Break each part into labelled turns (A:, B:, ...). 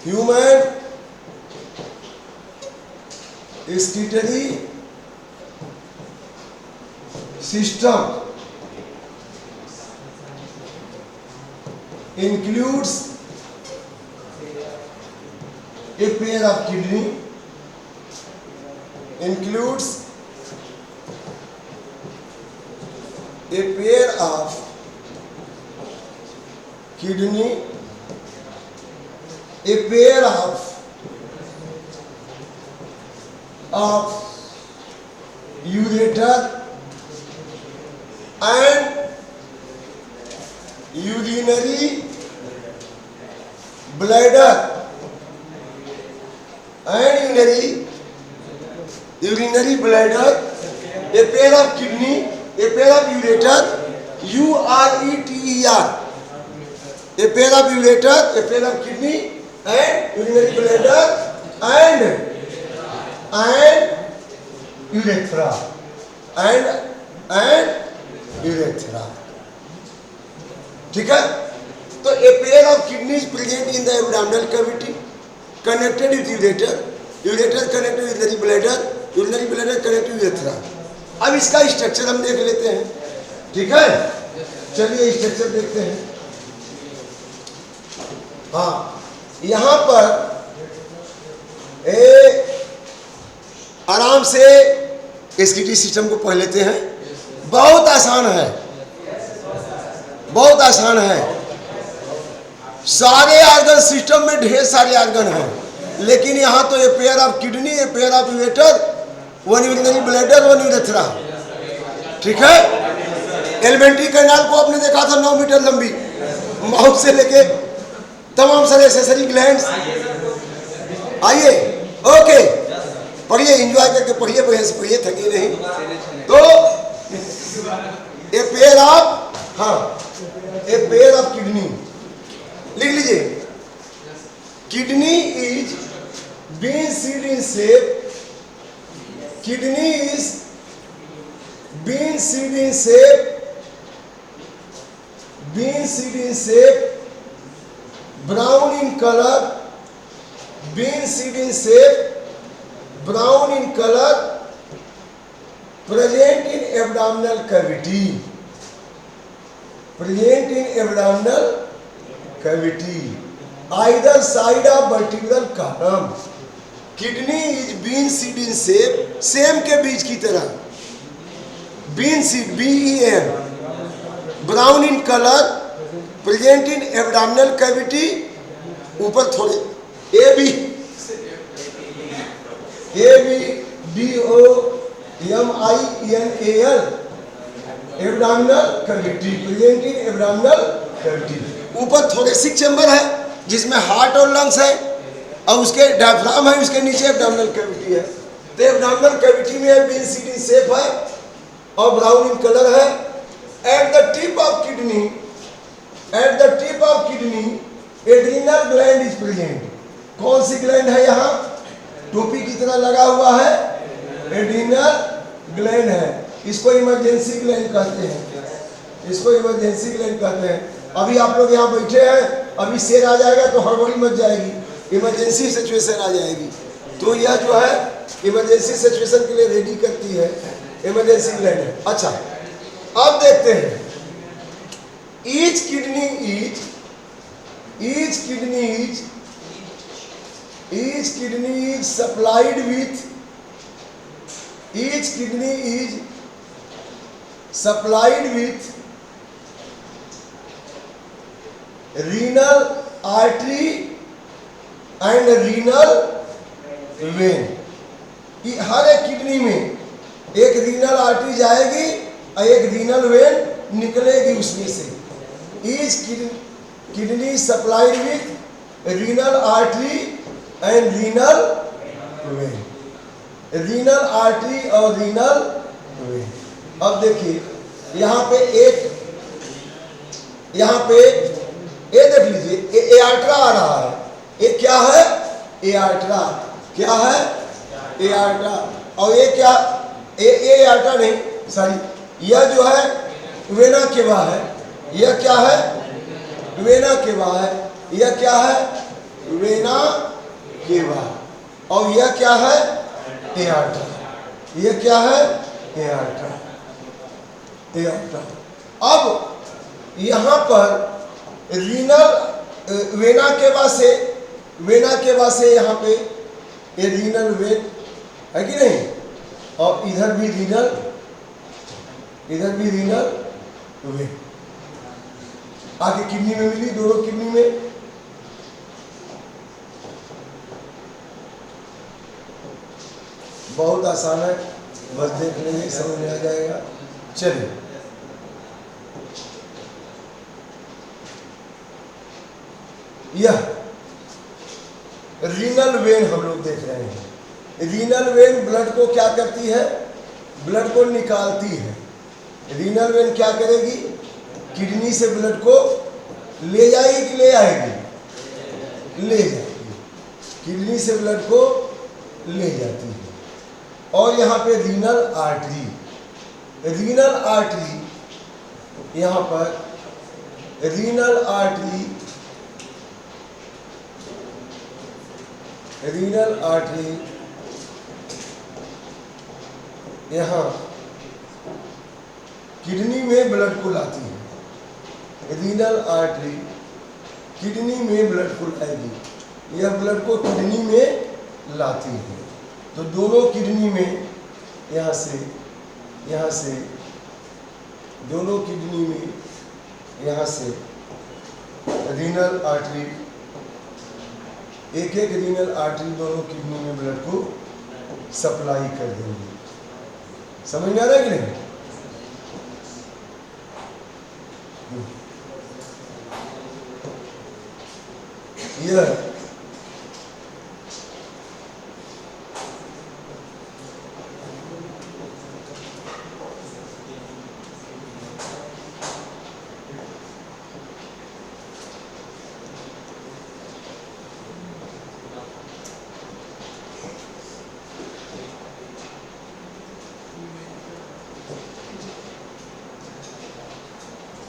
A: human excretory system includes a pair of kidney, includes a pair of kidney, a pair of ureter and urinary bladder and urinary bladder, a pair of kidney, a pair of ureter, ureter, a pair of ureter, a pair of kidney and urinary bladder and urethra and urethra. ठीक है? तो a pair of kidneys present in the abdominal cavity connected with ureter, ureter connected with urinary bladder, urinary bladder connected with urethra. अब इसका structure हम देख लेते हैं. ठीक है? चलिए स्ट्रक्चर देखते हैं. हाँ, यहाँ पर आराम से एसकीटी सिस्टम को पढ़ लेते हैं. बहुत आसान है, बहुत आसान है. सारे आर्गन सिस्टम में ढेर सारे आर्गन हैं, लेकिन यहाँ तो a pair of kidney, a pair of ureter, one urinary bladder, one urethra. ठीक है? एलिमेंट्री कैनाल को आपने देखा था 9 मीटर लंबी, माउथ से लेके तमाम सारे एसेसरी ग्लैंड्स. आइए, ओके, पढ़िए, एंजॉय करके पढ़िए, बढ़िया से पढ़िए, थकी नहीं. तो ए पेयर ऑफ, हाँ, ए पेयर ऑफ किडनी लिख लीजिए. Kidney is bean seed in shape, kidney is bean seed in shape, bean seed in shape, brown in color, bean seed in shape, brown in color, present in abdominal cavity, present in abdominal cavity, either side of vertebral column. Kidney is bean seed in shape, same के बीज की तरह. bean seed, BEN, brown in color, present in abdominal cavity. ऊपर थोड़े AB BOMINAL, abdominal cavity, present in abdominal cavity. ऊपर थोड़े 6 chamber है जिसमें हार्ट और लंग्स है, और उसके डायफ्राम है, उसके नीचे एब्डोमिनल कैविटी है. तो एब्डोमिनल कैविटी में बीन सीड इन शेप है और ब्राउन इन कलर है. At the tip of kidney, at the tip of kidney, adrenal gland is present. कौन सी ग्लैंड है यहाँ? टोपी की तरह लगा हुआ है, एड्रीनल ग्लैंड है. इसको इमरजेंसी ग्लैंड कहते हैं, इसको इमरजेंसी ग्लैंड कहते हैं. अभी आप लोग यहाँ बैठे हैं, अभी शेर आ जाएगा तो हड़बड़ी मच जाएगी, इमरजेंसी सिचुएशन आ जाएगी. तो यह जो है इमरजेंसी सिचुएशन के लिए रेडी करती है, इमरजेंसी ग्लैंड है. अच्छा, अब देखते हैं. Each kidney is supplied with, each kidney is supplied with renal artery and renal vein. हर एक किडनी में एक रीनल आर्टरी जाएगी और एक रीनल वेन निकलेगी उसमें से. Each kidney supplied with renal artery and renal vein, renal artery और renal vein. अब देखिए यहाँ पे एक, यहाँ पे ये देख लीजिए, एआर्ट्रा आ रहा है. ये क्या है? एआर्ट्रा. क्या है? एआर्ट्रा. और ये क्या? एआर्ट्रा नहीं, सॉरी, यह जो है वेना केवा है. यह क्या है? वेना केवा है. यह क्या है? Vena cava. और यह क्या है? एआर्टा। यह क्या है? एआर्टा। एआर्टा। अब यहाँ पर रीनल वेना केवा से यहाँ पे ये रीनल वेन है कि नहीं, और इधर भी रीनल वेन आगे किडनी में मिली, दोनों किडनी में। बहुत आसान है, बस देख लेंगे समझ में आ जाएगा। चलिए, यह रीनल वेन हम लोग देख रहे हैं। रीनल वेन ब्लड को क्या करती है? ब्लड को निकालती है। रीनल वेन क्या करेगी? किडनी से ब्लड को ले जाएगी कि ले आएगी? ले जाएगी। किडनी से ब्लड को ले जाती है। और यहाँ पे रीनल आर्टरी, यहाँ पर रीनल आर्टरी यहाँ किडनी में ब्लड को लाती है। रीनल आर्टरी किडनी में ब्लड को लाएगी, यह ब्लड को किडनी में लाती है। तो दोनों किडनी में यहाँ से दोनों किडनी में यहाँ से रीनल आर्टरी, एक रीनल आर्टरी दोनों किडनी में ब्लड को सप्लाई कर देंगे। समझ में आ रहा है कि नहीं? यह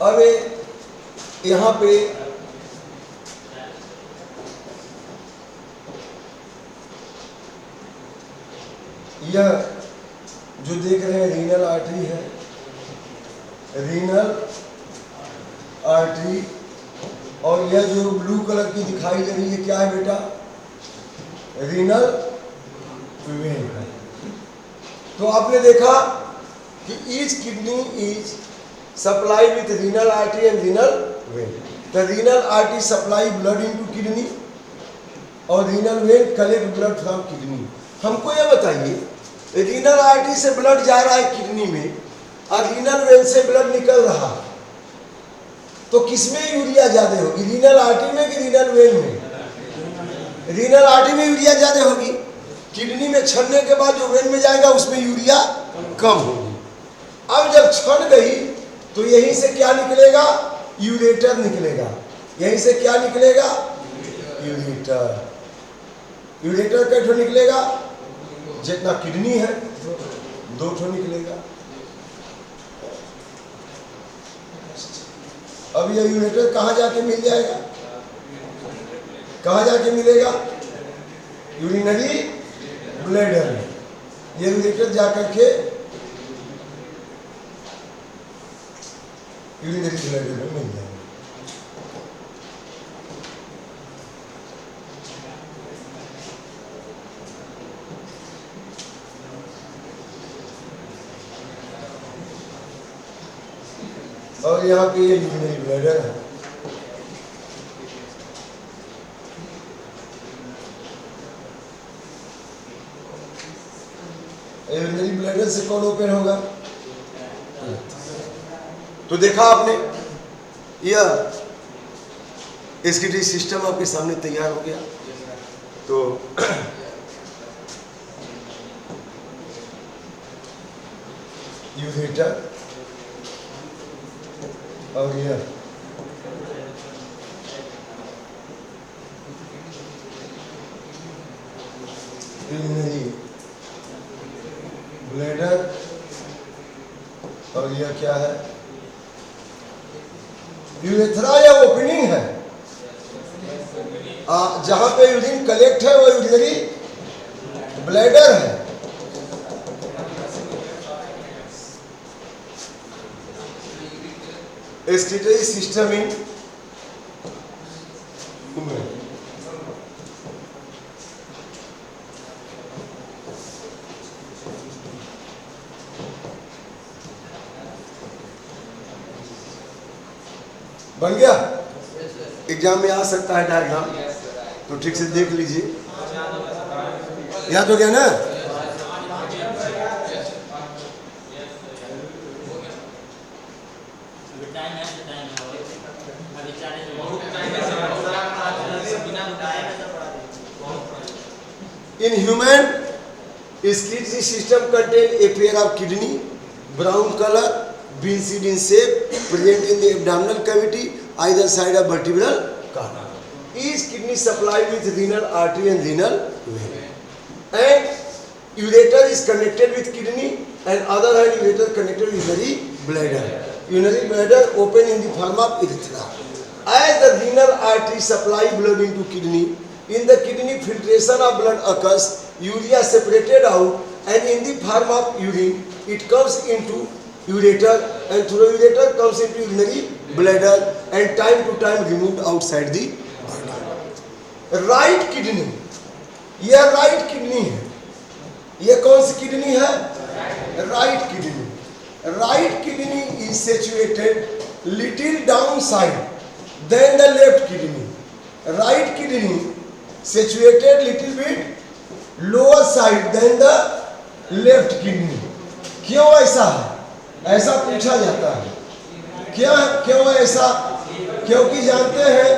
A: अब यहाँ पे यह जो देख रहे हैं रीनल आर्टरी है, रीनल आर्टरी। और यह जो ब्लू कलर की दिखाई दे रही है क्या है बेटा? रीनल वेन है। तो आपने देखा कि each kidney is supply with renal artery and renal vein. The renal artery supply blood into kidney और renal vein collect blood from kidney. हमको यह बताइए, renal artery से ब्लड जा रहा है किडनी में और renal vein से ब्लड निकल रहा, तो किसमें यूरिया ज्यादा होगी? renal artery में कि renal vein में? renal artery में यूरिया ज्यादा होगी। किडनी में छनने के बाद जो वेन में जाएगा उसमें यूरिया कम होगी। अब जब छन गई तो यहीं से क्या निकलेगा? यूरेटर निकलेगा। यहीं से क्या निकलेगा? यूरेटर। यूरेटर कैठो निकलेगा? जितना किडनी है 2 ठो निकलेगा। अब यह यूरेटर कहाँ जाके मिल जाएगा? कहाँ जाके मिलेगा? यूरिनरी ब्लैडर में। यह यूरेटर जाकर के यूरिनरी ब्लैडर में मिल जाएगा। और यहाँ पे ये यूरिनरी ब्लैडर है। यूरिनरी ब्लैडर से कौन ओपन होगा? तो देखा आपने, यह एसकेटी सिस्टम आपके सामने तैयार हो गया। तो यूरेटर और यह यूरिनरी ब्लैडर और यह क्या है? यूरेथ्रा या ओपनिंग है। जहां पे यूरिन कलेक्ट है वो यूरिनरी ब्लैडर है। Excretory system in human. बन गया? एग्जाम में आ सकता है डायग्राम, तो ठीक से देख लीजिए। याद हो गया ना? In human, excretory system contain a pair of kidney, brown color, bean seed in shape, present in the abdominal cavity, either side of vertebral column. Each kidney supplied with renal artery and renal vein. And ureter is connected with kidney, and other hand ureter connected with urinary bladder. Urinary bladder open in the form of urethra. As the renal artery supply blood into kidney, in the kidney filtration of blood occurs, urea separated out, and in the form of urine it comes into ureter, and through ureter comes into urinary bladder, and time to time removed outside the body. Right kidney, यह right kidney है। यह कौन सी kidney है? Right kidney. Right kidney is situated little down side then the left kidney. Right kidney situated little bit lower side then the left kidney. क्यों ऐसा है? ऐसा पूछा जाता है। क्यों ऐसा? क्योंकि जानते हैं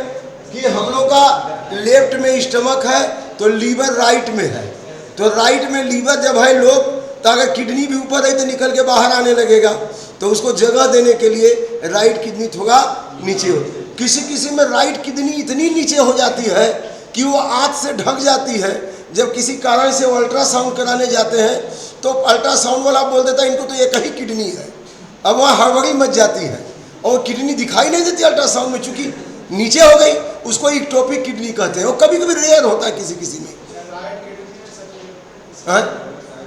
A: कि हम लोग का लेफ्ट में स्टमक है तो लीवर राइट में है, तो राइट में लीवर जब है लोग, तो अगर किडनी भी ऊपर है तो निकल के बाहर आने लगेगा, तो उसको जगह देने के लिए राइट किडनी थोड़ा नीचे हो। किसी में राइट किडनी इतनी नीचे हो जाती है कि वो आंत से ढक जाती है। जब किसी कारण से वो अल्ट्रासाउंड कराने जाते हैं तो अल्ट्रासाउंड वाला बोल देता है इनको तो एक ही किडनी है। अब वहाँ हड़बड़ी मच जाती है और किडनी दिखाई नहीं देती अल्ट्रासाउंड में, चूंकि नीचे हो गई, उसको इक्टोपिक किडनी कहते हैं। वो कभी कभी रेयर होता है किसी में।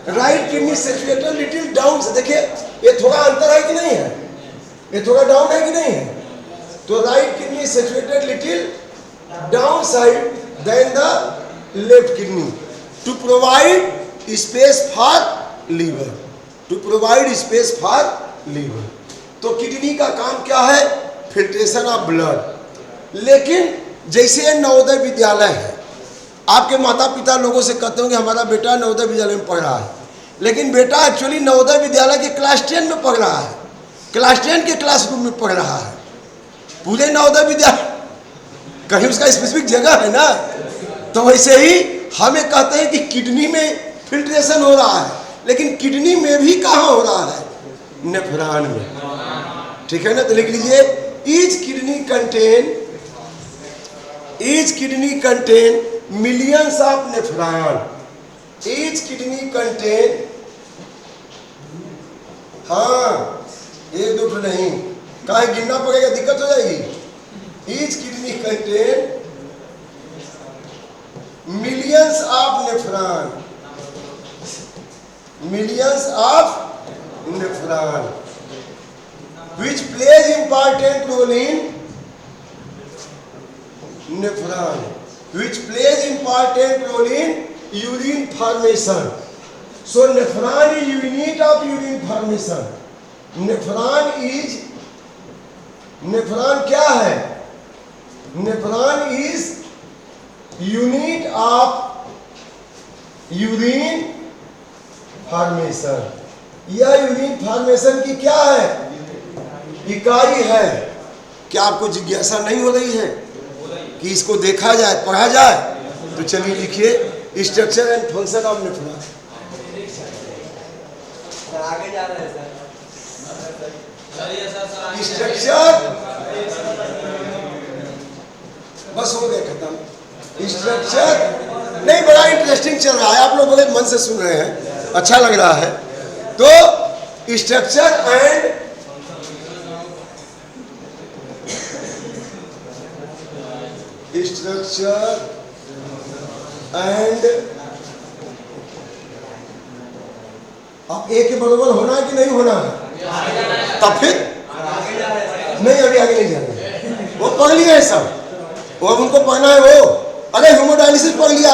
A: Right kidney situated little down से, देखिए ये थोड़ा अंतर है कि नहीं है? ये थोड़ा डाउन है कि नहीं है? तो right kidney situated little down side then the left kidney to provide space for liver. To provide space for liver. तो किडनी का काम क्या है? Filtration of blood. लेकिन जैसे नवोदय विद्यालय है, आपके माता पिता लोगों से कहते हो कि हमारा बेटा नवोदय विद्यालय में पढ़ रहा है, लेकिन बेटा एक्चुअली नवोदय विद्यालय के क्लास 10 में पढ़ रहा है, क्लास 10 के क्लासरूम में पढ़ रहा है। पूरे नवोदय विद्यालय कहीं उसका स्पेसिफिक जगह है ना। तो वैसे ही हमें कहते हैं कि किडनी में फिल्ट्रेशन हो रहा है, लेकिन किडनी में भी कहाँ हो रहा है? नेफ्रॉन में। ठीक है ना? तो लिख लीजिए each kidney contain millions of nephron. Each kidney contain, हाँ एक दो तो नहीं, कहाँ गिनना पड़ेगा, दिक्कत हो जाएगी। Each kidney contain millions of nephron. Millions of nephron which plays important role in nephron, which plays important role in urine formation. So nephron is unit of urine formation. Nephron क्या है? Nephron is unit of urine formation. यह urine formation की क्या है? इकाई है। क्या आपको जिज्ञासा नहीं हो रही है कि इसको देखा जाए, पढ़ा जाए? तो चलिए लिखिए structure and function of nephron. आगे जा रहे हैं सर। स्ट्रक्चर बस हो गया खत्म। स्ट्रक्चर नहीं, बड़ा इंटरेस्टिंग चल रहा है, आप लोग बड़े मन से सुन रहे हैं, अच्छा लग रहा है। तो स्ट्रक्चर एंड structure एंड अब ए के बराबर होना है कि नहीं होना है? तब फिर नहीं, अभी आगे नहीं जाना, वो पढ़ लिया है सब, वो अब उनको पढ़ना है। वो अरे हेमोडायलिसिस पढ़ लिया,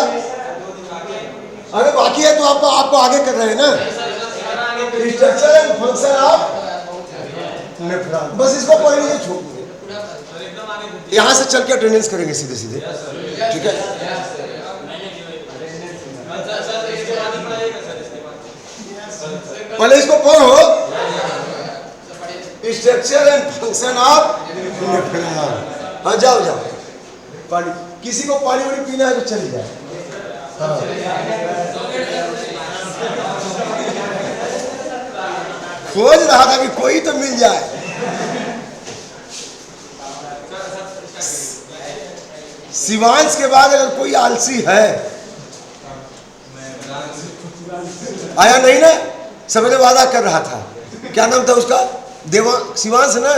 A: अरे बाकी है तो आपको आगे कर रहे हैं ना, structure and function of nephron, बस इसको पढ़ लीजिए, छोड़ दीजिए। यहाँ से चल के अटेंडेंस करेंगे सीधे सीधे, ठीक है? पहले इसको पढ़ो, structure and function of nephron. हाँ जाओ जाओ, पानी, किसी को पानी वानी पीना है तो चली जाए। हाँ। खोज रहा था कि कोई तो मिल जाए। शिवांश के बाद अगर कोई आलसी है, आया नहीं ना, सवेरे वादा कर रहा था, क्या नाम था उसका, देवा शिवांश ना,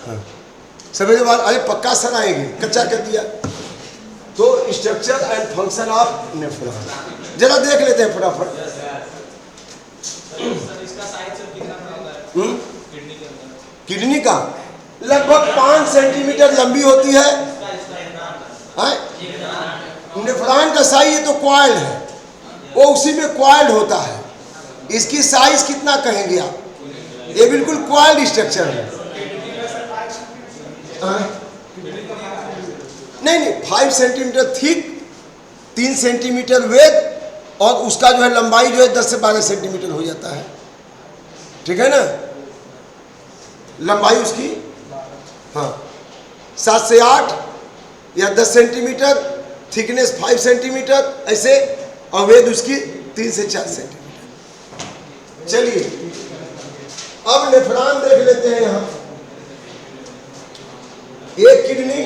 A: हाँ। सवेरे बाद अरे पक्का सर आएगी, कच्चा कर दिया। तो structure and function of nephron जरा देख लेते हैं फटाफट। किडनी का लगभग 5 सेंटीमीटर लंबी होती है। नेफ्रॉन का साइज ये तो क्वाइल्ड है, वो उसी में क्वाइल्ड होता है। इसकी साइज कितना कहेंगे आप? ये बिल्कुल क्वाइल्ड स्ट्रक्चर है। नहीं 5 सेंटीमीटर थिक, 3 सेंटीमीटर वेट, और उसका जो है लंबाई जो है 10 से 12 सेंटीमीटर हो जाता है, ठीक है ना, लंबाई उसकी। हाँ 7 से 8 या 10 सेंटीमीटर, थिकनेस 5 सेंटीमीटर ऐसे, और वेट उसकी 3 से 4 सेंटीमीटर। चलिए अब नेफ्रॉन देख लेते हैं। यहाँ एक किडनी,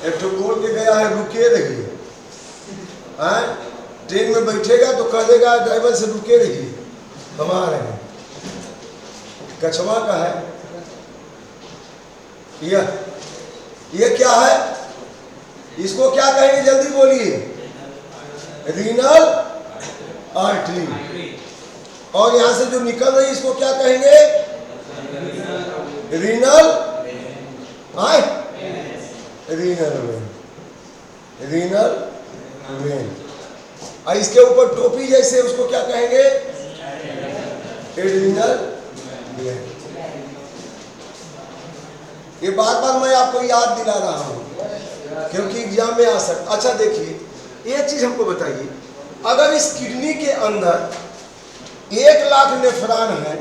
A: एक तो बोल के गया है रुके रहिए, ट्रेन में बैठेगा तो कह देगा ड्राइवर से रुके रहिए, हम आ रहे हैं। कछवा का है यह क्या है, इसको क्या कहेंगे जल्दी बोलिए? Renal artery. और यहां से जो निकल रही है इसको क्या कहेंगे? Renal renal vein, renal vein. और इसके ऊपर टोपी जैसे उसको क्या कहेंगे? Adrenal when. ये बार बार मैं आपको याद दिला रहा हूं क्योंकि एग्जाम में आ सकता। अच्छा देखिए ये चीज हमको बताइए, अगर इस किडनी के अंदर 1 लाख नेफ्रॉन है,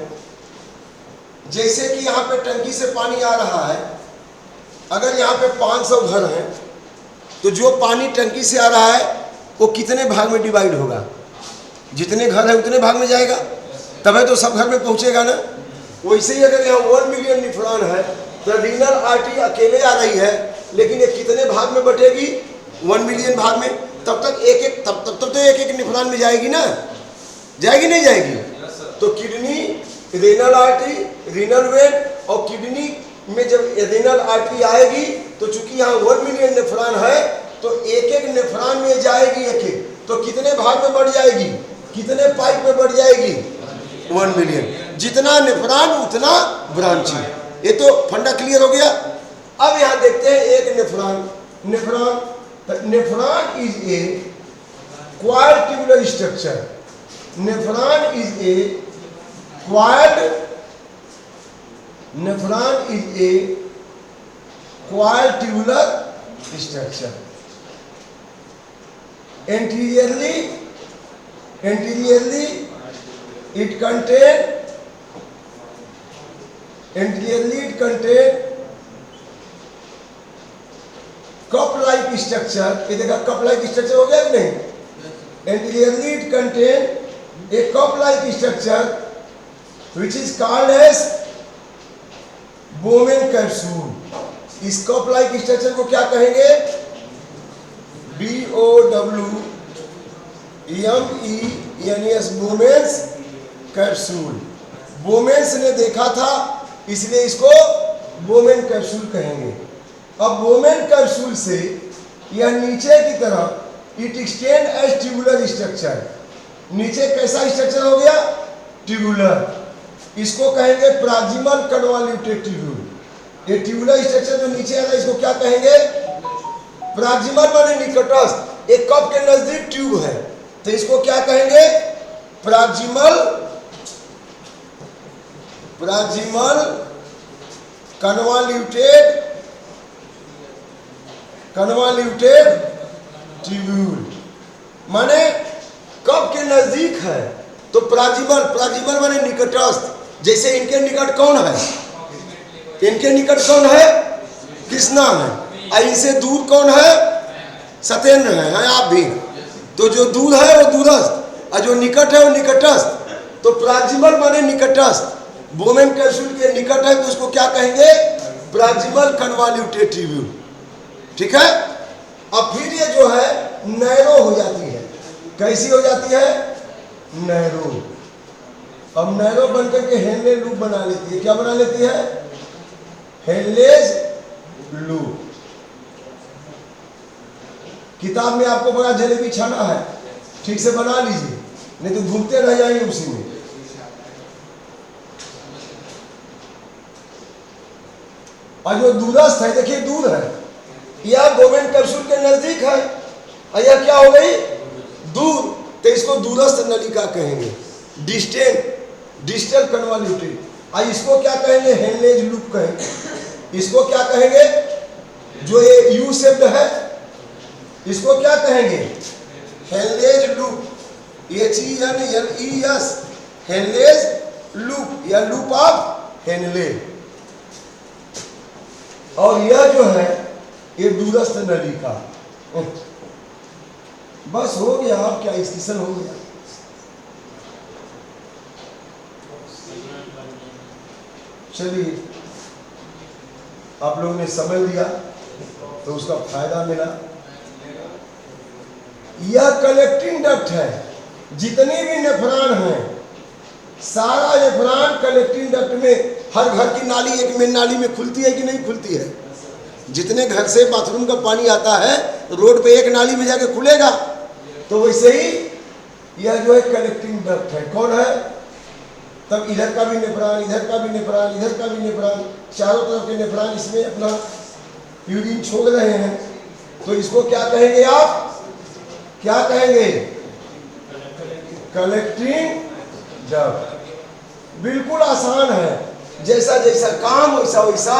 A: जैसे कि यहाँ पे टंकी से पानी आ रहा है, अगर यहाँ पे 500 घर हैं, तो जो पानी टंकी से आ रहा है वो कितने भाग में डिवाइड होगा? जितने घर है उतने भाग में जाएगा, तभी तो सब घर में पहुँचेगा ना। वैसे ही अगर यहाँ 1 मिलियन नेफ्रॉन है तो रीनल आर्टरी अकेले आ रही है, लेकिन ये कितने भाग में बटेगी? 1 मिलियन भाग में। तब तक तब तो एक नेफ्रॉन में जाएगी ना, जाएगी नहीं जाएगी? तो kidney, renal artery, renal vein, और किडनी में जब रीनल आर्टरी आएगी तो चूंकि यहाँ 1 मिलियन नेफ्रॉन है तो एक नेफ्रॉन में जाएगी एक, तो कितने भाग में बढ़ जाएगी? कितने पाइप में बढ़ जाएगी? 1 मिलियन। जितना नेफ्रॉन उतना ब्रांचिंग। ये तो फंडा क्लियर हो गया। अब यहाँ देखते हैं एक nephron is a coiled tubular structure. Nephron is a coiled tubular structure. Anteriorly it contain cup like structure। ये देखा cup like structure हो गया कि नहीं? Anteriorly it contain a cup like structure which is called as Bowman capsule। इस cup like structure को क्या कहेंगे? BOWMENS Bowman's capsule. बोमेन्स ने देखा था इसलिए इसको बोमेन कैप्सूल कहेंगे। अब बोमेन कैप्सूल से यह नीचे की तरफ it extend as tubular structure. नीचे कैसा स्ट्रक्चर हो गया? ट्यूबुलर। इसको कहेंगे प्रॉक्सिमल कन्वॉल्यूटेड ट्यूब्यूल। ये ट्यूबुलर स्ट्रक्चर जो नीचे आ रहा है इसको क्या कहेंगे? प्रॉक्सिमल माने निकटस्थ, एक कप के नजदीक ट्यूब है तो इसको क्या कहेंगे? Proximal convoluted tubule. माने कप के नजदीक है तो प्रॉक्सिमल माने निकटस्थ। जैसे इनके निकट कौन है? इनके निकट कौन है? कृष्णा है। और इनसे दूर कौन है? सत्येंद्र है आप भी। तो जो दूर है वो दूरस्थ और जो निकट है वो निकटस्थ। तो प्रॉक्सिमल माने निकटस्थ। बोमेन कैप्सूल के निकट है तो उसको क्या कहेंगे? Proximal convoluted tubule. ठीक है। अब फिर ये जो है नैरो हो जाती है। कैसी हो जाती है? नैरो। अब नैरो बनकर के हेनले लूप बना लेती है। क्या बना लेती है? Henle's loop. किताब में आपको बड़ा जलेबी छाना है, ठीक से बना लीजिए, नहीं तो घूमते रह जाएंगे उसी में। और जो दूरस्थ है, देखिए दूर है, यह बोमेन कैप्सूल के नजदीक है और यह क्या हो गई? दूर। तो इसको दूरस्थ नलिका कहेंगे, डिस्टल कन्वॉल्यूटेड। और इसको क्या कहेंगे? हेनलेज लूप कहेंगे। इसको क्या कहेंगे? जो ये यू शब्द है इसको क्या कहेंगे? Henle's loop. HENLES, Henle's loop या लूप ऑफ हेनले। और यह जो है ये दूरस्थ नलिका। बस हो गया। आप क्या स्टेशन हो गया? चलिए, आप लोगों ने समझ लिया तो उसका फायदा मिला। यह कलेक्टिंग डक्ट है। जितने भी नेफ्रॉन हैं सारा नेफ्रॉन कलेक्टिंग डक्ट में, हर घर की नाली एक मेन नाली में खुलती है कि नहीं खुलती है? जितने घर से बाथरूम का पानी आता है रोड पे एक नाली में जाके खुलेगा। तो वैसे ही यह जो है कलेक्टिंग डक्ट है। कौन है? तब इधर का भी नेफ्रॉन, इधर का भी नेफ्रॉन, इधर का भी नेफ्रॉन, चारों तरफ के नेफ्रॉन इसमें अपना यूरिन छोड़ रहे हैं। तो इसको क्या कहेंगे आप? क्या कहेंगे? Collecting duct. बिल्कुल आसान है, जैसा जैसा काम वैसा वैसा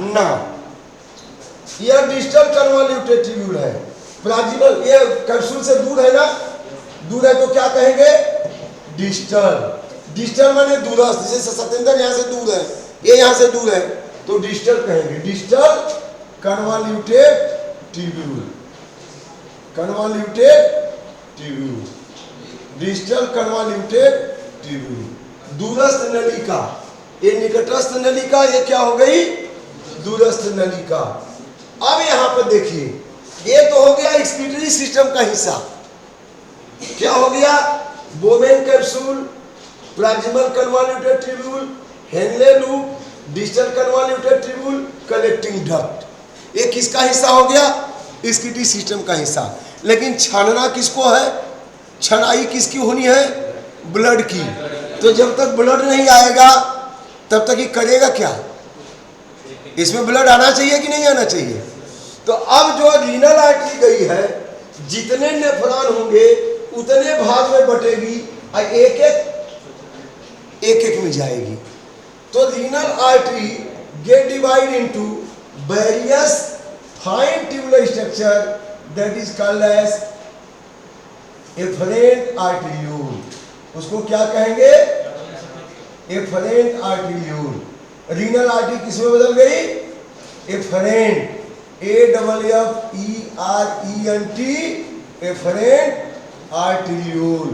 A: नाम। यह डिस्टल कन्वॉल्यूटेड ट्यूब्यूल है। प्रॉक्सिमल, ये कैप्सूल से दूर है ना, दूर है तो क्या कहेंगे? डिस्टल। डिस्टल माने दूरस्थ। जैसे सत्येंद्र यहाँ से दूर है, ये यहाँ से दूर है तो डिस्टल कहेंगे। Distal convoluted tubule, कन्वॉल्यूटेड tubule, distal convoluted tubule. दूरस्थ नलिका, ये निकटस्थ नलिका, ये क्या हो गई? दूरस्थ नलिका। अब यहाँ पर देखिए, ये तो हो गया एक्सक्रीटरी सिस्टम का हिस्सा। क्या हो गया? बोमेन capsule, proximal convoluted tubule, Henle loop, distal convoluted tubule, collecting duct. ये किसका हिस्सा हो गया? एक्सक्रीटरी सिस्टम का हिस्सा। लेकिन छानना किसको है? छनाई किसकी होनी है? ब्लड की। तो जब तक ब्लड नहीं आएगा तब तक ये करेगा क्या? इसमें ब्लड आना चाहिए कि नहीं आना चाहिए? तो अब जो रीनल आर्टरी गई है, जितने नेफ्रॉन होंगे उतने भाग में बटेगी और एक एक में जाएगी। तो renal artery get divide into various fine tubular structure that is called as afferent arteriole. उसको क्या कहेंगे? एफरेंट आर्टरियोल। रीनल आर्टरी किसमें बदल गई? Afferent, AFFERENT, afferent arteriole.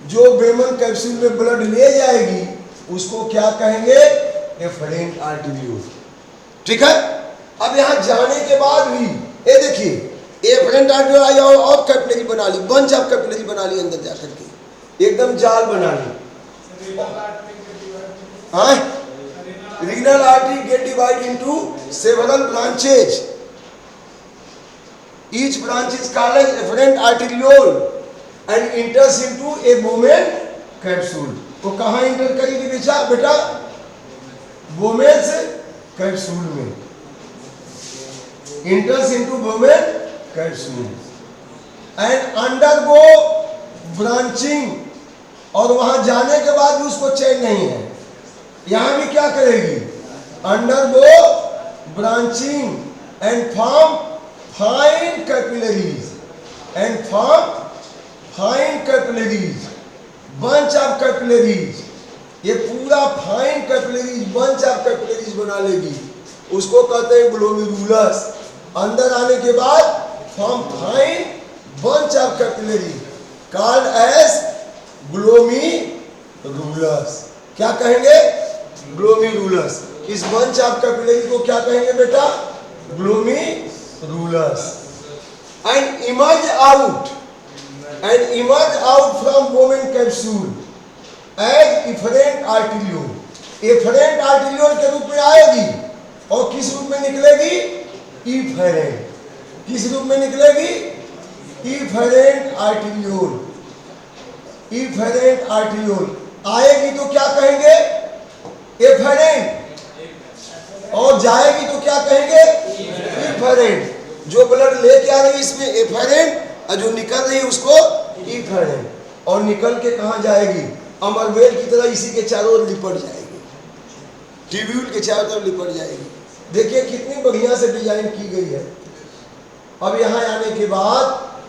A: जो बेमन कैप्सूल में ब्लड ले जाएगी उसको क्या कहेंगे? Efferent arteriole. ठीक है। अब यहां जाने के बाद भी ये देखिए, एफरेंट आर्टरियोल आई और कैपिलरी बना ली, बंच ऑफ कैपिलरी बना ली, अंदर जाकर के एकदम जाल बना ली। हाँ, renal artery get divide into several branches. Each branch is called as efferent arteriole and enters into a Bowman capsule. वो कहाँ इंटर करेगी बेटा? Bowman's capsule में. Enters into Bowman capsule and undergo branching. और वहां जाने के बाद भी उसको चैन नहीं है, यहां भी क्या करेगी? Undergo branching and form fine capillaries bunch of capillaries. ये पूरा fine capillaries bunch of capillaries बना लेगी, उसको कहते हैं ग्लोमेरुलस. अंदर आने के बाद form fine bunch of capillary called as glomerulus. क्या कहेंगे? ग्लोमेरुलस. इस बंच ऑफ कैपिलरी को क्या कहेंगे बेटा? Glomerulus. And emerge out from Bowman capsule as efferent arteriole. Efferent arteriole के रूप में आएगी और किस रूप में निकलेगी? इफरेंट. किस रूप में निकलेगी? Efferent arteriole. इफरेंट आर्टिरियोल आएगी तो क्या कहेंगे? एफरेंट. और जाएगी तो क्या कहेंगे? इफरेंट. जो ब्लड लेके आ रही है इसमें एफरेंट, और जो निकल रही है उसको इफरेंट. और निकल के कहाँ जाएगी? अमरवेल की तरह इसी के चारों ओर लिपट जाएगी, ट्यूब्यूल के चारों तरफ लिपट जाएगी. देखिए कितनी बढ़िया से डिजाइन की गई है. अब यहाँ आने के बाद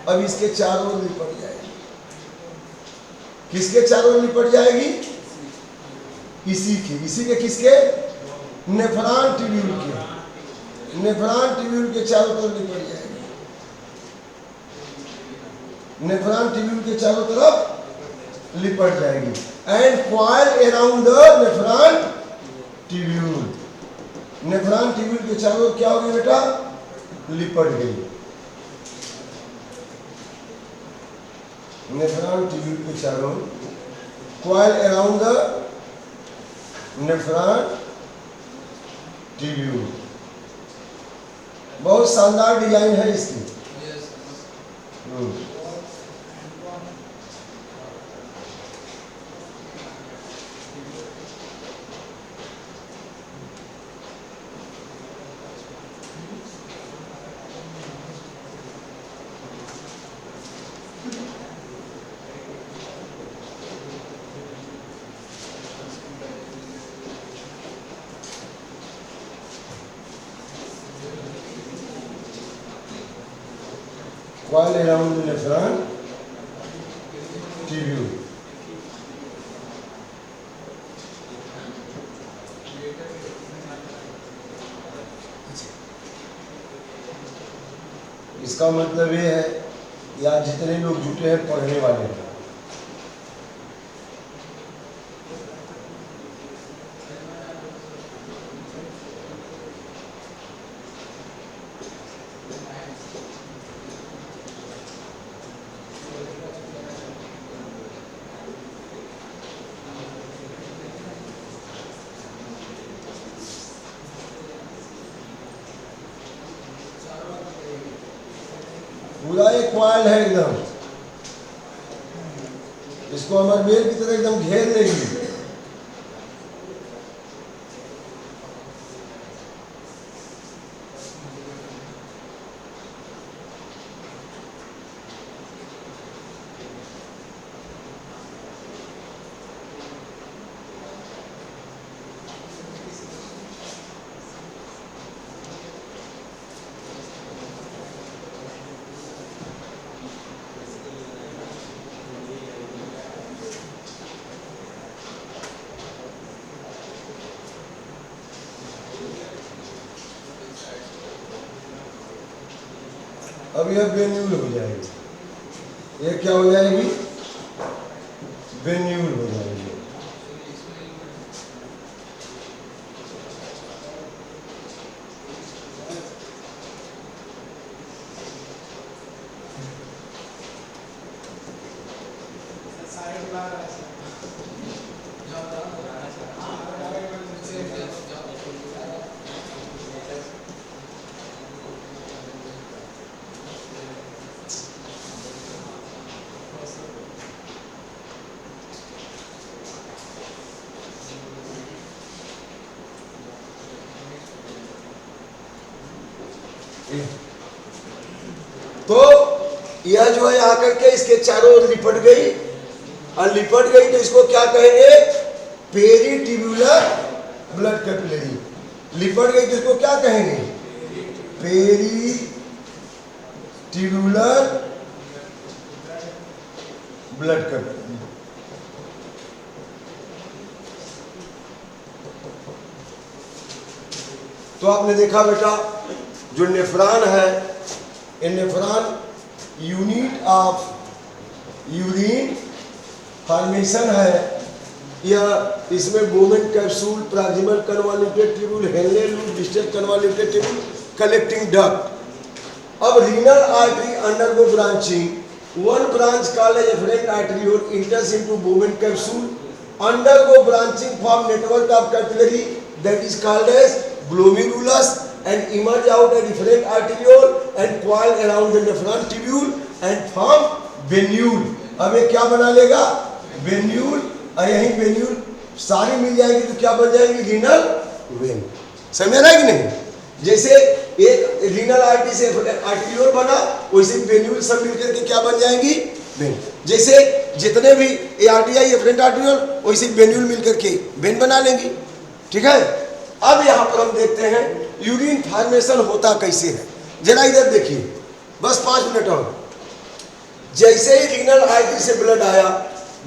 A: अब इसके चारों ओर लिपट जाएगी. किसके चारों ओर लिपट जाएगी? इसी के किसके? नेफ्रॉन ट्यूब्यूल के. नेफ्रॉन ट्यूब्यूल के चारों तरफ लिपट जाएगी. नेफ्रॉन ट्यूब्यूल के चारों तरफ लिपट जाएगी. And coil around the nephron tubule. Nephron tubule के चारों ओर क्या हो गई बेटा? लिपट गई. नेफ्रॉन ट्यूब्यूल के चारों coil around the nephron tubule. बहुत शानदार डिजाइन है इसकी. Coil around the nephron tubule. इसका मतलब ये है कि आज जितने लोग जुटे हैं पढ़ने वाले हैं, पूरा एक कॉइल है एकदम, इसको अमरवेल की तरह एकदम घेर लेगी. अब यह वेन्यूल हो जाएगी. ये क्या हो जाएगी? वेन्यूल हो जाएगी. तो यह जो है आकर के इसके चारों ओर लिपट गई, और लिपट गई तो इसको क्या कहेंगे? Peritubular blood capillary. लिपट गई तो इसको क्या कहेंगे? Peritubular blood capillary. तो आपने देखा बेटा, जो नेफ्रॉन है, ये nephron unit of urine formation है। यह इसमें Bowman capsule, proximal convoluted tubule, Henle loop, distal convoluted tubule, collecting duct. अब renal artery undergo branching. One branch called as afferent arteriole enters into Bowman capsule, undergo branching from network of capillary that is called as glomerulus, and emerge out a different arteriole and coil around the nephron tubule and form venule। अब ये क्या बना लेगा? Venule. और यही venule सारी मिल जाएगी तो क्या बन जाएगी? Renal vein. समझ रहा है कि नहीं? जैसे एक रीनल आर्टरी से आर्टियोल बना, वैसे वेन्यूल सब मिलकर के क्या बन जाएंगी? वेन। जैसे जितने भी आर्टरी एफरेंट आर्टियोल, वैसे वेन्यूल मिलकर के वेन बना लेंगी। ठीक है। अब यहाँ पर हम देखते हैं यूरिन फॉर्मेशन होता कैसे है। जरा इधर देखिए, बस 5 मिनट और। जैसे ही रीनल आर्टरी से ब्लड आया,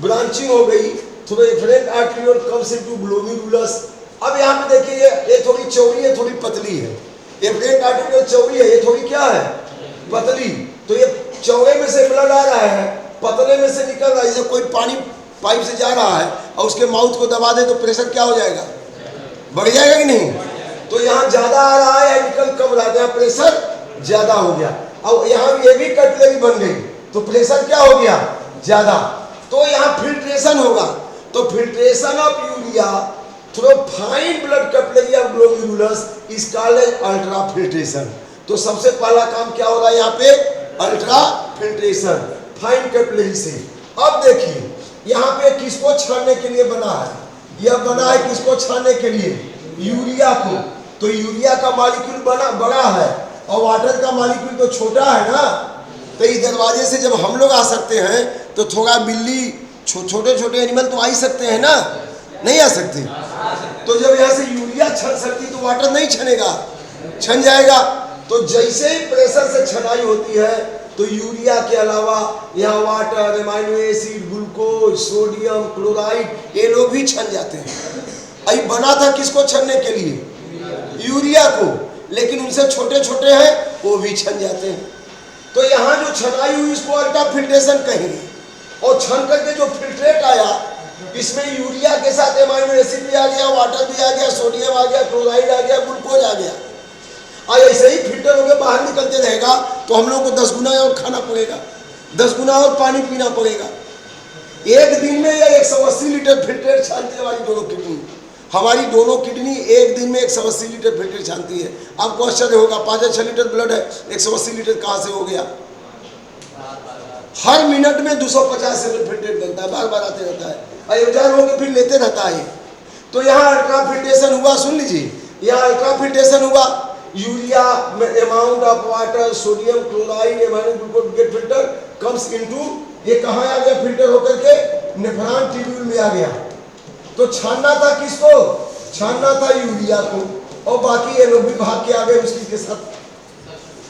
A: ब्रांचिंग हो गई, थोड़ा afferent arteriole comes into glomerulus. अब यहाँ पे देखिए, ये थोड़ी चौड़ी है, थोड़ी पतली है। एफरेंट आर्टरियोल चौड़ी है, ये थोड़ी क्या है? पतली। तो ये चौड़े में से ब्लड आ रहा है, पतले में से निकल रहा है। जैसे कोई पानी पाइप से जा रहा है और उसके माउथ को दबा दे तो प्रेशर क्या हो जाएगा? बढ़ जाएगा कि नहीं? तो यहाँ ज्यादा आ रहा है, निकल कम रहा है, प्रेशर ज्यादा हो गया। अब यहाँ ये भी कैपिलरी बन गई तो प्रेशर क्या हो गया? ज्यादा। तो यहाँ फिल्ट्रेशन होगा। तो filtration of urea through fine blood capillary of glomerulus is called as ultra filtration. तो सबसे पहला काम क्या हो रहा है यहाँ पे? अल्ट्रा फिल्ट्रेशन, फाइन कैपिलरी से। अब देखिए, यहाँ पे किसको छानने के लिए बना है? यह बना है किसको छानने के लिए? यूरिया को। तो यूरिया का मॉलिक्यूल बड़ा है और वाटर का मॉलिक्यूल तो छोटा है ना। तो इस दरवाजे से जब हम लोग आ सकते हैं तो थोड़ा बिल्ली, छोटे छोटे एनिमल तो आ ही सकते हैं ना? नहीं आ सकते। तो जब यहाँ से यूरिया छन सकती तो वाटर नहीं छनेगा, छन जाएगा। तो जैसे ही प्रेशर से छनाई होती है तो यूरिया के अलावा यहाँ water, amino acid, glucose, sodium, chloride, ये लोग भी छन जाते हैं। अभी बना था किसको छनने के लिए? यूरिया को। लेकिन उनसे छोटे छोटे हैं, वो भी छन जाते हैं। तो यहाँ जो छनाई हुई इसको अल्ट्रा फिल्ट्रेशन कहेंगे। और छन करके जो फिल्ट्रेट आया, इसमें यूरिया के साथ एमाइनो एसिड भी आ गया, वाटर भी आ गया, सोडियम आ गया, क्लोराइड आ गया, ग्लूकोज आ गया। और ऐसे ही फिल्टर होकर बाहर निकलते रहेगा तो हम लोग को 10 गुना और खाना पड़ेगा, 10 गुना और पानी पीना पड़ेगा। एक दिन में ये 180 लीटर फिल्टर छानती है हमारी दोनों किडनी। हमारी दोनों किडनी एक दिन में 180 लीटर फिल्टर छानती है। आपको आश्चर्य होगा, 5-6 लीटर ब्लड है, 180 लीटर कहाँ से हो गया? हर मिनट में 250 ml फिल्टर बनता है, बार बार आते रहता है, अयोजार होकर फिर लेते रहता है। तो यहाँ अल्ट्रा फिल्ट्रेशन हुआ, सुन लीजिए, यहाँ अल्ट्रा फिल्ट्रेशन हुआ। यूरिया में amount of water, sodium, chloride, amino glucose get filter comes into, ये कहाँ आ गया? फिल्टर होकर के नेफ्रॉन ट्यूब्यूल में आ गया। तो छानना था किसको? छानना था यूरिया को, और बाकी ये लोग भी भाग के आ गए उसी के साथ।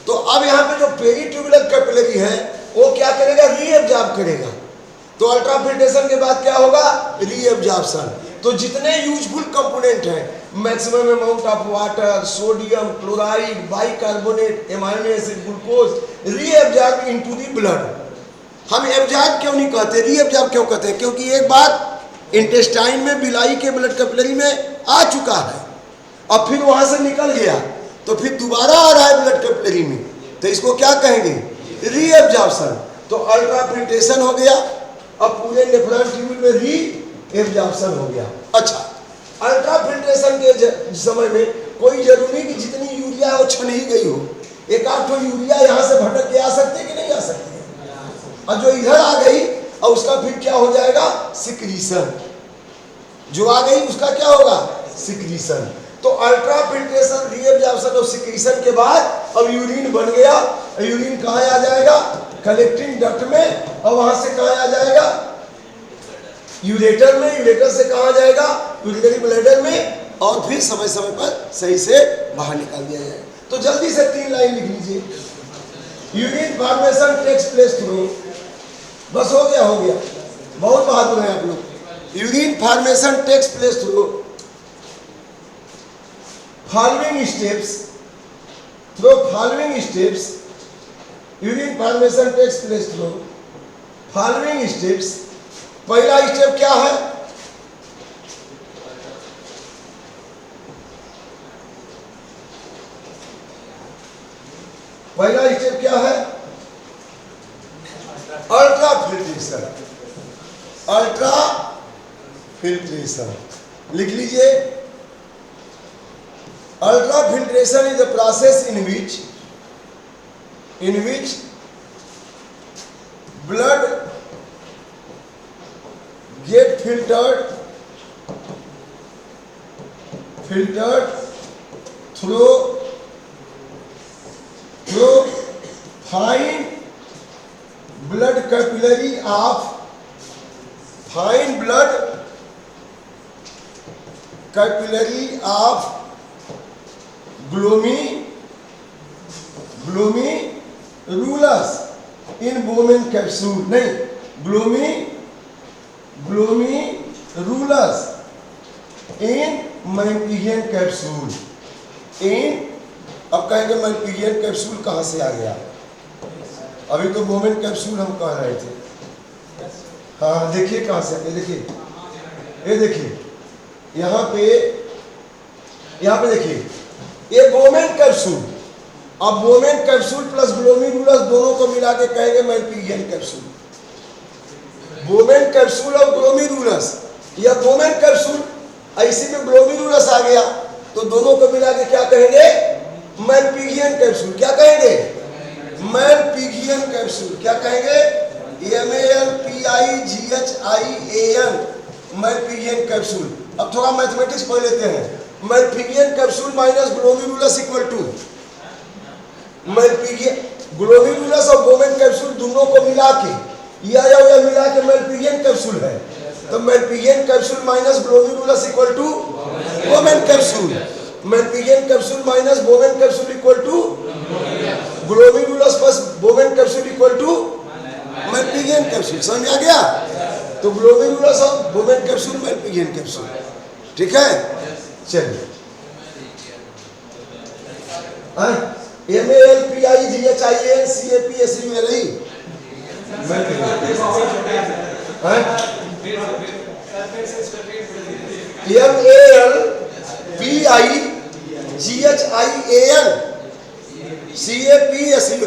A: तो अब यहाँ पे जो पेरिट्यूबुलर कैपिलरी है वो क्या करेगा? रीएब्जॉर्ब करेगा। तो अल्ट्रा फिल्ट्रेशन के बाद क्या होगा? रीएब्जॉर्प्शन। तो जितने यूजफुल कंपोनेंट हैं, maximum amount of water, sodium, chloride, bicarbonate, amino acid, glucose reabsorb into the blood. हम एब्जॉर्ब क्यों नहीं कहते, रीएब्जॉर्ब क्यों कहते हैं? क्योंकि एक बार इंटेस्टाइन में बिलाई के ब्लड कैपिलरी में आ चुका है और फिर वहां से निकल गया, तो फिर दोबारा आ रहा है ब्लड कैपिलरी में, तो इसको क्या कहेंगे? रीएब्जॉर्प्शन। तो अल्ट्रा फिल्ट्रेशन हो गया, अब पूरे नेफ्रॉन ट्यूब्यूल में रीएब्जॉर्प्शन हो गया। अच्छा, अल्ट्रा फिल्ट्रेशन के समय में कोई जरूरी कि जितनी यूरिया है वो छन ही गई हो। एक आध तो यूरिया यहाँ से भटक के आ सकती है कि नहीं आ सकती है? और जो इधर आ गई और उसका फिर क्या हो जाएगा? सिक्रीशन। जो आ गई उसका क्या होगा? सिक्रीशन। तो अल्ट्रा फिल्ट्रेशन, रीएब्जॉर्प्शन और सिक्रीशन के बाद अब यूरिन बन गया। यूरिन कहाँ आ जाएगा? कलेक्टिंग डक्ट में, और वहां से कहाँ आ जाएगा, यूरेटर में, यूरेटर से कहाँ जाएगा, यूरिनरी ब्लैडर में, और फिर समय समय पर सही से बाहर निकाल दिया जाएगा। तो जल्दी से 3 लाइन लिख लीजिए। Urine formation takes place through, बस हो गया, बहुत बहादुर हैं आप लोग। Urine formation takes place through following steps, urine formation takes place through following steps. पहला स्टेप क्या है, अल्ट्रा फिल्ट्रेशन, लिख लीजिए। Ultra filtration is the process in which blood get filtered through fine blood capillary of glomerulus in Bowman capsule, नहीं, glomerulus in Meibomian capsule। अब कहेंगे Meibomian capsule कहाँ से आ गया, अभी तो Bowman capsule हम कह रहे थे। हाँ देखिए कहाँ से, ये देखिए यहाँ पे देखिए, ये Bowman कैप्सूल, अब Bowman कैप्सूल प्लस ग्लोमेरुलस दोनों को मिला के कहेंगे Meibomian कैप्सूल। Bowman कैप्सूल और ग्लोमेरुलस, या Bowman कैप्सूल ऐसे में ग्लोमेरुलस आ गया, तो दोनों को मिला के क्या कहेंगे, Meibomian कैप्सूल। क्या कहेंगे, Meibomian कैप्सूल। क्या कहेंगे, MALPIGHIAN, Meibomian कैप्सूल। अब थोड़ा मैथमेटिक्स पढ़ लेते हैं। Meibomian capsule minus glomerulus equal to glomerulus और Bowman कैप्सूल दोनों को मिला के या मिला के Meibomian कैप्सूल है, तो Meibomian capsule minus glomerulus equal to Bowman capsule, Meibomian capsule minus Bowman capsule equal to glomerulus plus Bowman capsule equal to Meibomian capsule. समझ आ गया, तो ग्लोमेरुलस और Bowman कैप्सूल Meibomian कैप्सूल, ठीक है। चलिए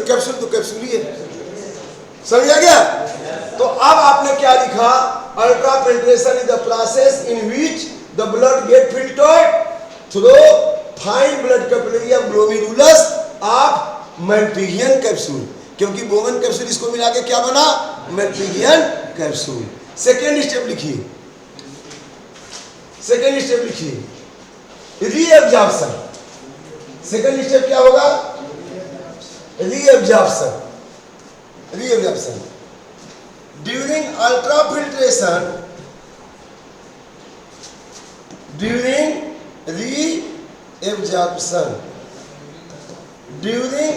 A: कैप्सूल तो कैप्सूल ही है, समझ आ गया। तो अब आपने क्या लिखा, ultra filtration is the process in which the blood get filtered through fine blood capillary of glomerulus of Meibomian capsule, क्योंकि Bowman कैप्सूल इसको मिला के क्या बना, Meibomian कैप्सूल। सेकेंड स्टेप लिखिए, रीएब्जॉर्प्शन। सेकेंड स्टेप क्या होगा, reabsorption. During ultra filtration, during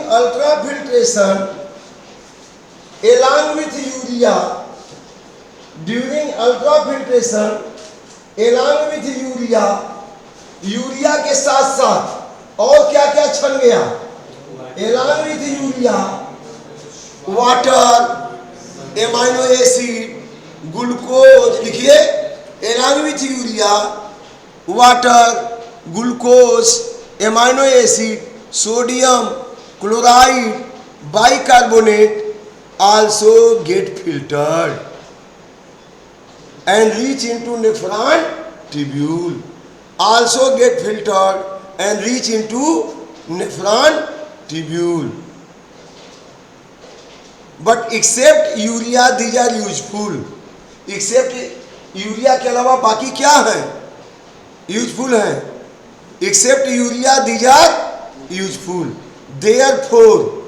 A: ultrafiltration along with urea के साथ साथ और क्या क्या छन गया, along with urea water, amino acid, glucose. लिखिए, along with urea water, glucose, amino acid, sodium chloride, bicarbonate also get filtered and reach into nephron tubule, also get filtered and reach into nephron tubule. But except urea these are useful, except यूरिया के अलावा बाकी क्या है, useful है। Except urea these are useful. therefore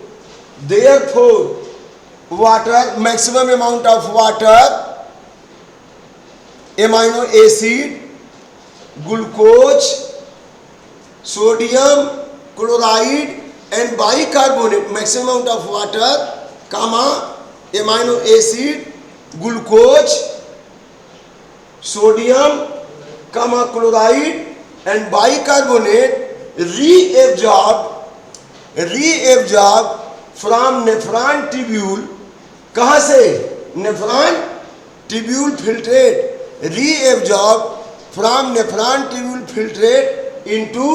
A: water, maximum amount of water, amino acid, glucose, sodium, chloride and bicarbonate, maximum amount of water, comma, amino acid, glucose, sodium, comma, chloride and bicarbonate reabsorbed from nephron tubule. कहाँ से? Nephron tubule filtrate, reabsorbed from nephron tubule filtrate into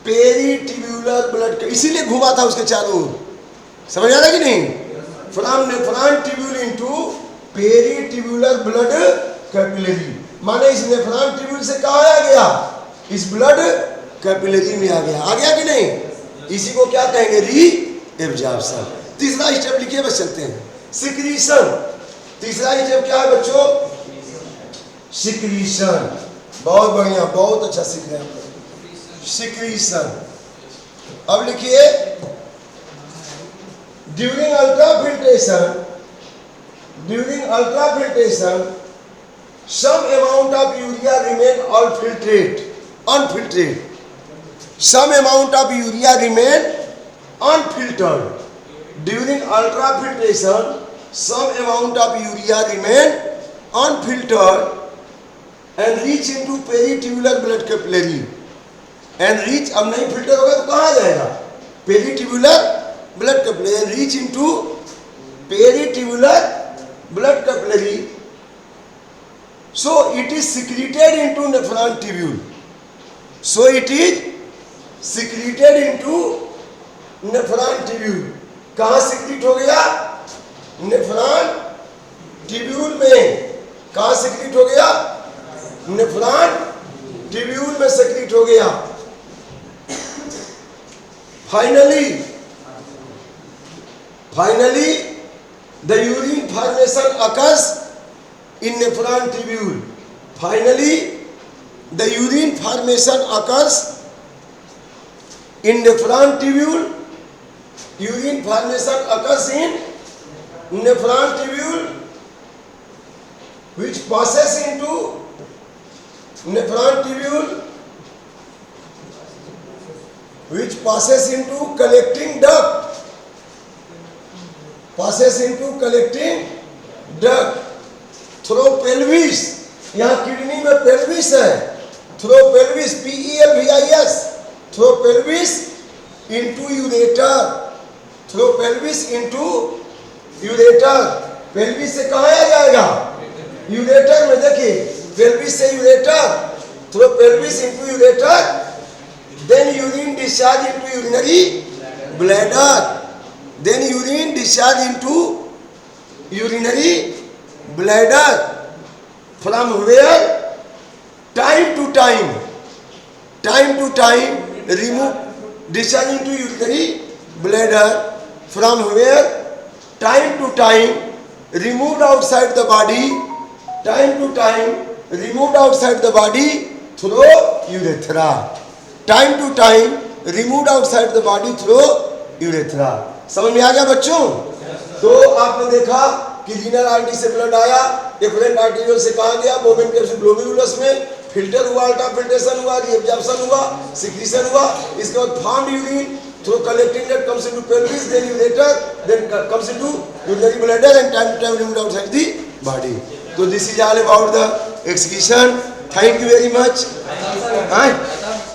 A: peritubular blood, इसीलिए घुमा था उसके चारों ओर, समझ आ रहा कि नहीं? From nephron tubule into peritubular blood capillary, माने इस नेफ्रॉन ट्यूब्यूल से कहाँ आ गया? इस ब्लड कैपिलरी में आ गया कि नहीं? इसी को क्या कहेंगे? रीएब्जॉर्प्शन। तीसरा स्टेप लिखिए, बस चलते हैं। सिक्रीशन, तीसरा स्टेप क्या है बच्चों? सिक्रीशन। बहुत बढ़िया, बहुत अच्छा सीख रहे हैं आप लोग। सिक्रीशन। अब लिखिए, during ultrafiltration some amount of urea remain unfiltered. Some amount of urea remain unfiltered. During ultrafiltration, some amount of urea remain unfiltered and reach into peritubular blood capillary. And reach, अब नहीं filter होगा तो कहाँ जाएगा? Peritubular blood capillary and reach into peritubular blood capillary. So it is secreted into nephron tubule. So it is secreted into nephron tubule. कहाँ secrete हो गया? Nephron tubule में। कहाँ secrete हो गया? नेफ्रॉन ट्यूब्यूल में secrete हो गया। Finally, the urine formation occurs in nephron tubule. Finally, the urine formation occurs in nephron tubule. Urine formation occurs in nephron tubule, which passes into nephron tubule, which passes into collecting duct. Passes into collecting duct. Through pelvis, यहाँ kidney में pelvis है, through pelvis PELVIS, through pelvis into ureter, through pelvis into ureter. Pelvis से कहाँ आ जाएगा? Ureter में। देखिए, pelvis से ureter, through pelvis into ureter, then urine discharge into urinary bladder, then urine discharge into urinary bladder, from where time to time remove discharge into urinary bladder, from where time to time removed outside the body, through urethra, time to time removed outside the body through urethra। समझ में आ गया बच्चों? तो आपने देखा कि renal artery से blood आया, एफरेंट आर्टेरियल से कहाँ गया? मोमेंट कैप्सूल ग्लोमेरुलस में, फिल्टर हुआ, अल्ट्राफिल्ट्रेशन हुआ, रीएब्जॉर्प्शन हुआ, सिक्रीशन हुआ। इसके बाद फार्म्ड यूरिन थ्रू कलेक्टिंग डेट comes into pelvis, then ureter, then comes into urinary bladder and time to time removed outside the body. तो this is all about the excretion. Thank you very much.